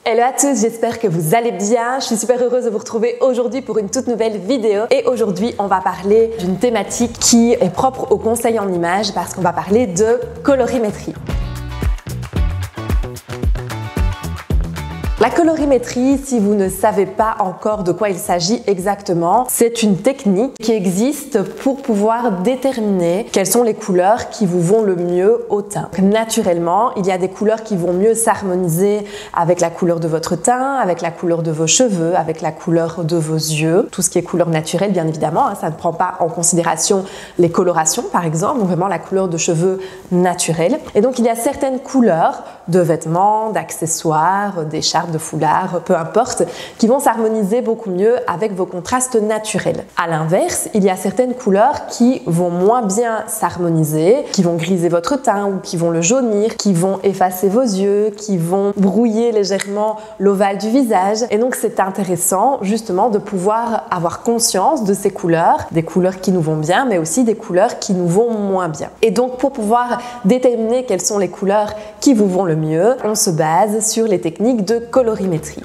Hello à tous, j'espère que vous allez bien. Je suis super heureuse de vous retrouver aujourd'hui pour une toute nouvelle vidéo. Et aujourd'hui, on va parler d'une thématique qui est propre au conseil en images parce qu'on va parler de colorimétrie. La colorimétrie, si vous ne savez pas encore de quoi il s'agit exactement, c'est une technique qui existe pour pouvoir déterminer quelles sont les couleurs qui vous vont le mieux au teint. Naturellement, il y a des couleurs qui vont mieux s'harmoniser avec la couleur de votre teint, avec la couleur de vos cheveux, avec la couleur de vos yeux. Tout ce qui est couleur naturelle, bien évidemment, ça ne prend pas en considération les colorations, par exemple, donc vraiment la couleur de cheveux naturelle. Et donc, il y a certaines couleurs de vêtements, d'accessoires, d'écharpes, de foulards, peu importe, qui vont s'harmoniser beaucoup mieux avec vos contrastes naturels. À l'inverse, il y a certaines couleurs qui vont moins bien s'harmoniser, qui vont griser votre teint ou qui vont le jaunir, qui vont effacer vos yeux, qui vont brouiller légèrement l'ovale du visage. Et donc, c'est intéressant justement de pouvoir avoir conscience de ces couleurs, des couleurs qui nous vont bien, mais aussi des couleurs qui nous vont moins bien. Et donc, pour pouvoir déterminer quelles sont les couleurs qui vous vont le mieux, on se base sur les techniques de colorimétrie.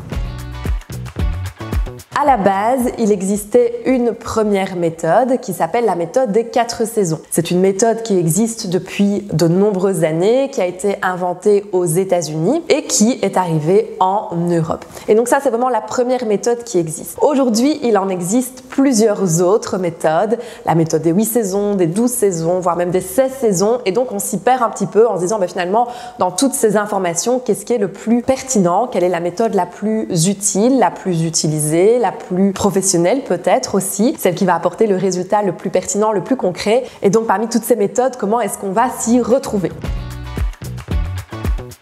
À la base, il existait une première méthode qui s'appelle la méthode des 4 saisons. C'est une méthode qui existe depuis de nombreuses années, qui a été inventée aux États-Unis et qui est arrivée en Europe. Et donc ça, c'est vraiment la première méthode qui existe. Aujourd'hui, il en existe plusieurs autres méthodes, la méthode des 8 saisons, des 12 saisons, voire même des 16 saisons. Et donc, on s'y perd un petit peu en se disant, finalement, dans toutes ces informations, qu'est-ce qui est le plus pertinent? Quelle est la méthode la plus utile, la plus utilisée, la plus professionnelle peut-être aussi, celle qui va apporter le résultat le plus pertinent, le plus concret. Et donc parmi toutes ces méthodes, comment est-ce qu'on va s'y retrouver?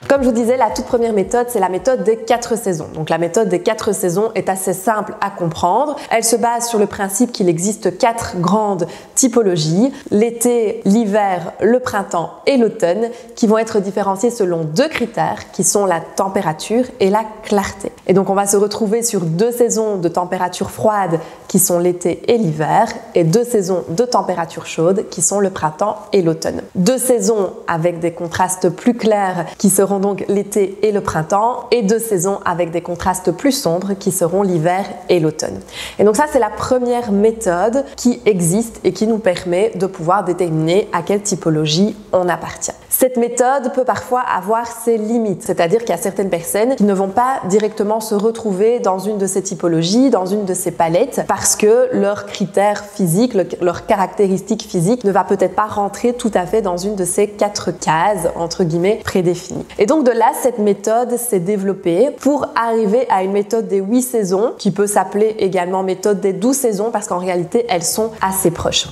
Comme je vous disais, la toute première méthode, c'est la méthode des 4 saisons. Donc la méthode des 4 saisons est assez simple à comprendre. Elle se base sur le principe qu'il existe 4 grandes typologies, l'été, l'hiver, le printemps et l'automne, qui vont être différenciées selon 2 critères, qui sont la température et la clarté. Et donc on va se retrouver sur 2 saisons de température froide, qui sont l'été et l'hiver, et 2 saisons de température chaude, qui sont le printemps et l'automne. 2 saisons avec des contrastes plus clairs, qui seront donc l'été et le printemps, et 2 saisons avec des contrastes plus sombres qui seront l'hiver et l'automne. Et donc ça, c'est la première méthode qui existe et qui nous permet de pouvoir déterminer à quelle typologie on appartient. Cette méthode peut parfois avoir ses limites, c'est-à-dire qu'il y a certaines personnes qui ne vont pas directement se retrouver dans une de ces typologies, dans une de ces palettes, parce que leurs critères physiques, leurs caractéristiques physiques ne va peut-être pas rentrer tout à fait dans une de ces 4 cases, entre guillemets, prédéfinies. Et donc de là, cette méthode s'est développée pour arriver à une méthode des 8 saisons, qui peut s'appeler également méthode des 12 saisons, parce qu'en réalité, elles sont assez proches.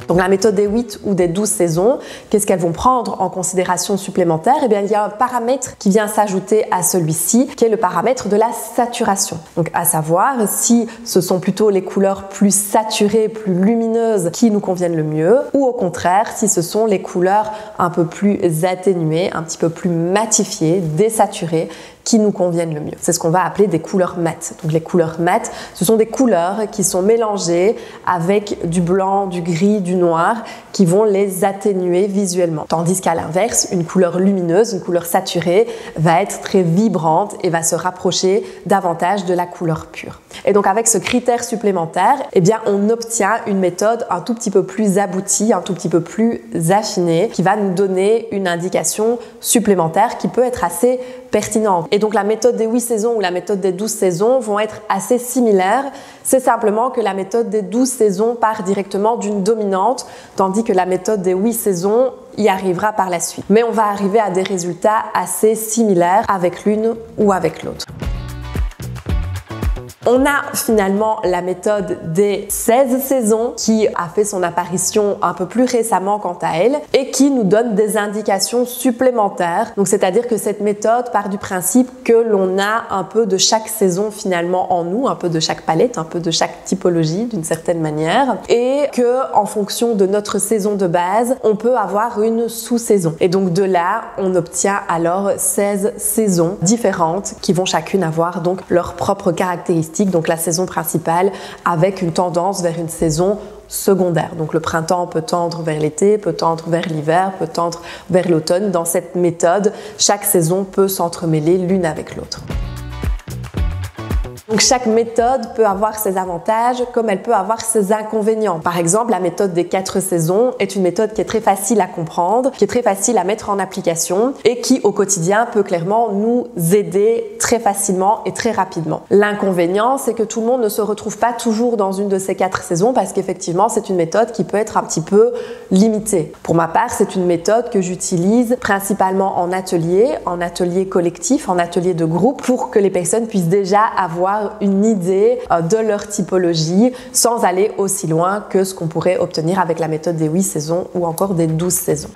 Donc la méthode des 8 ou des 12 saisons, qu'est-ce qu'elles vont prendre en considération supplémentaire? Eh bien, il y a un paramètre qui vient s'ajouter à celui-ci, qui est le paramètre de la saturation. Donc à savoir si ce sont plutôt les couleurs plus saturées, plus lumineuses qui nous conviennent le mieux, ou au contraire, si ce sont les couleurs un peu plus atténuées, un petit peu plus matifiées, désaturées, qui nous conviennent le mieux. C'est ce qu'on va appeler des couleurs mates. Donc les couleurs mates, ce sont des couleurs qui sont mélangées avec du blanc, du gris, du noir, qui vont les atténuer visuellement. Tandis qu'à l'inverse, une couleur lumineuse, une couleur saturée, va être très vibrante et va se rapprocher davantage de la couleur pure. Et donc avec ce critère supplémentaire, eh bien on obtient une méthode un tout petit peu plus aboutie, un tout petit peu plus affinée, qui va nous donner une indication supplémentaire qui peut être assez pertinente. Et donc la méthode des 8 saisons ou la méthode des 12 saisons vont être assez similaires. C'est simplement que la méthode des 12 saisons part directement d'une dominante, tandis que la méthode des 8 saisons y arrivera par la suite. Mais on va arriver à des résultats assez similaires avec l'une ou avec l'autre. On a finalement la méthode des 16 saisons qui a fait son apparition un peu plus récemment quant à elle et qui nous donne des indications supplémentaires. Donc c'est-à-dire que cette méthode part du principe que l'on a un peu de chaque saison finalement en nous, un peu de chaque palette, un peu de chaque typologie d'une certaine manière, et que en fonction de notre saison de base, on peut avoir une sous-saison. Et donc de là, on obtient alors 16 saisons différentes qui vont chacune avoir donc leurs propres caractéristiques. Donc la saison principale avec une tendance vers une saison secondaires. Donc le printemps peut tendre vers l'été, peut tendre vers l'hiver, peut tendre vers l'automne. Dans cette méthode, chaque saison peut s'entremêler l'une avec l'autre. Donc chaque méthode peut avoir ses avantages comme elle peut avoir ses inconvénients. Par exemple, la méthode des 4 saisons est une méthode qui est très facile à comprendre, qui est très facile à mettre en application et qui au quotidien peut clairement nous aider très facilement et très rapidement. L'inconvénient, c'est que tout le monde ne se retrouve pas toujours dans une de ces 4 saisons parce qu'effectivement, c'est une méthode qui peut être un petit peu limitée. Pour ma part, c'est une méthode que j'utilise principalement en atelier collectif, en atelier de groupe pour que les personnes puissent déjà avoir une idée de leur typologie sans aller aussi loin que ce qu'on pourrait obtenir avec la méthode des 8 saisons ou encore des 12 saisons.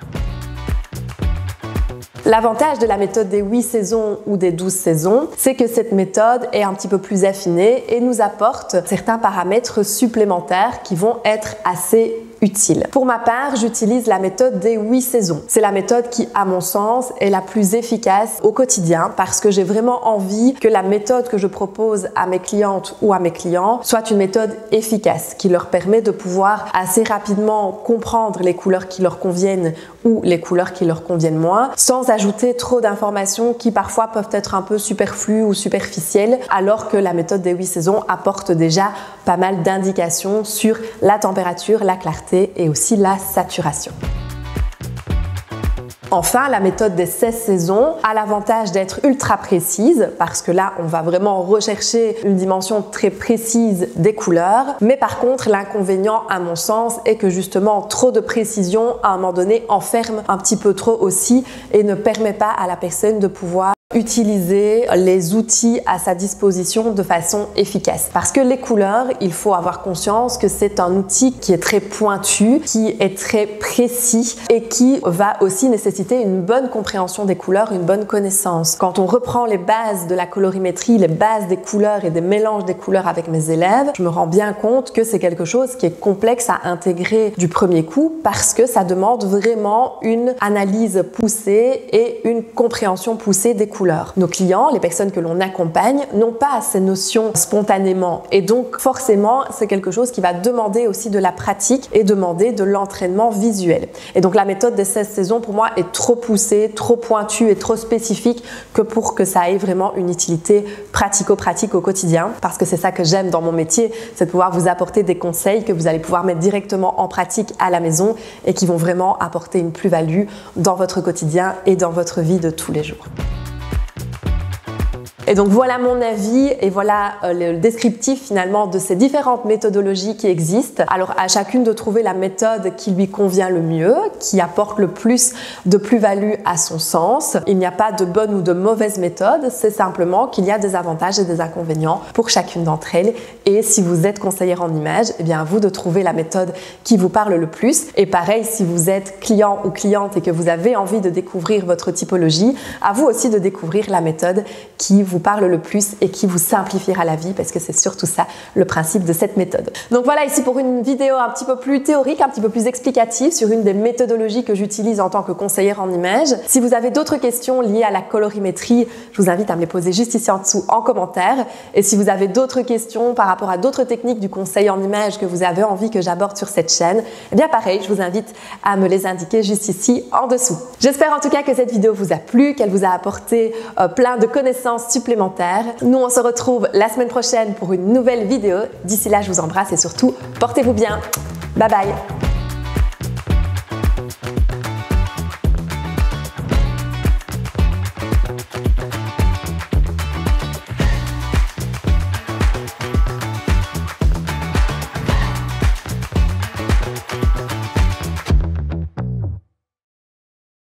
L'avantage de la méthode des 8 saisons ou des 12 saisons, c'est que cette méthode est un petit peu plus affinée et nous apporte certains paramètres supplémentaires qui vont être assez utile. Pour ma part, j'utilise la méthode des 8 saisons. C'est la méthode qui, à mon sens, est la plus efficace au quotidien parce que j'ai vraiment envie que la méthode que je propose à mes clientes ou à mes clients soit une méthode efficace qui leur permet de pouvoir assez rapidement comprendre les couleurs qui leur conviennent ou les couleurs qui leur conviennent moins, sans ajouter trop d'informations qui parfois peuvent être un peu superflues ou superficielles, alors que la méthode des 8 saisons apporte déjà pas mal d'indications sur la température, la clarté et aussi la saturation. Enfin, la méthode des 16 saisons a l'avantage d'être ultra précise parce que là, on va vraiment rechercher une dimension très précise des couleurs. Mais par contre, l'inconvénient, à mon sens, est que justement, trop de précision, à un moment donné, enferme un petit peu trop aussi et ne permet pas à la personne de pouvoir utiliser les outils à sa disposition de façon efficace. Parce que les couleurs, il faut avoir conscience que c'est un outil qui est très pointu, qui est très précis et qui va aussi nécessiter une bonne compréhension des couleurs, une bonne connaissance. Quand on reprend les bases de la colorimétrie, les bases des couleurs et des mélanges des couleurs avec mes élèves, je me rends bien compte que c'est quelque chose qui est complexe à intégrer du premier coup parce que ça demande vraiment une analyse poussée et une compréhension poussée des couleurs. Nos clients, les personnes que l'on accompagne, n'ont pas ces notions spontanément et donc forcément c'est quelque chose qui va demander aussi de la pratique et demander de l'entraînement visuel. Et donc la méthode des 16 saisons pour moi est trop poussée, trop pointue et trop spécifique que pour que ça ait vraiment une utilité pratico-pratique au quotidien parce que c'est ça que j'aime dans mon métier, c'est de pouvoir vous apporter des conseils que vous allez pouvoir mettre directement en pratique à la maison et qui vont vraiment apporter une plus-value dans votre quotidien et dans votre vie de tous les jours. Et donc voilà mon avis et voilà le descriptif finalement de ces différentes méthodologies qui existent. Alors à chacune de trouver la méthode qui lui convient le mieux, qui apporte le plus de plus-value à son sens. Il n'y a pas de bonne ou de mauvaise méthode, c'est simplement qu'il y a des avantages et des inconvénients pour chacune d'entre elles. Et si vous êtes conseillère en images, eh bien à vous de trouver la méthode qui vous parle le plus. Et pareil, si vous êtes client ou cliente et que vous avez envie de découvrir votre typologie, à vous aussi de découvrir la méthode qui vous parle le plus et qui vous simplifiera la vie parce que c'est surtout ça le principe de cette méthode. Donc voilà ici pour une vidéo un petit peu plus théorique, un petit peu plus explicative sur une des méthodologies que j'utilise en tant que conseillère en images. Si vous avez d'autres questions liées à la colorimétrie, je vous invite à me les poser juste ici en dessous en commentaire. Et si vous avez d'autres questions par rapport à d'autres techniques du conseil en images que vous avez envie que j'aborde sur cette chaîne, eh bien pareil, je vous invite à me les indiquer juste ici en dessous. J'espère en tout cas que cette vidéo vous a plu, qu'elle vous a apporté plein de connaissances supplémentaires. Nous, on se retrouve la semaine prochaine pour une nouvelle vidéo. D'ici là, je vous embrasse et surtout, portez-vous bien. Bye bye!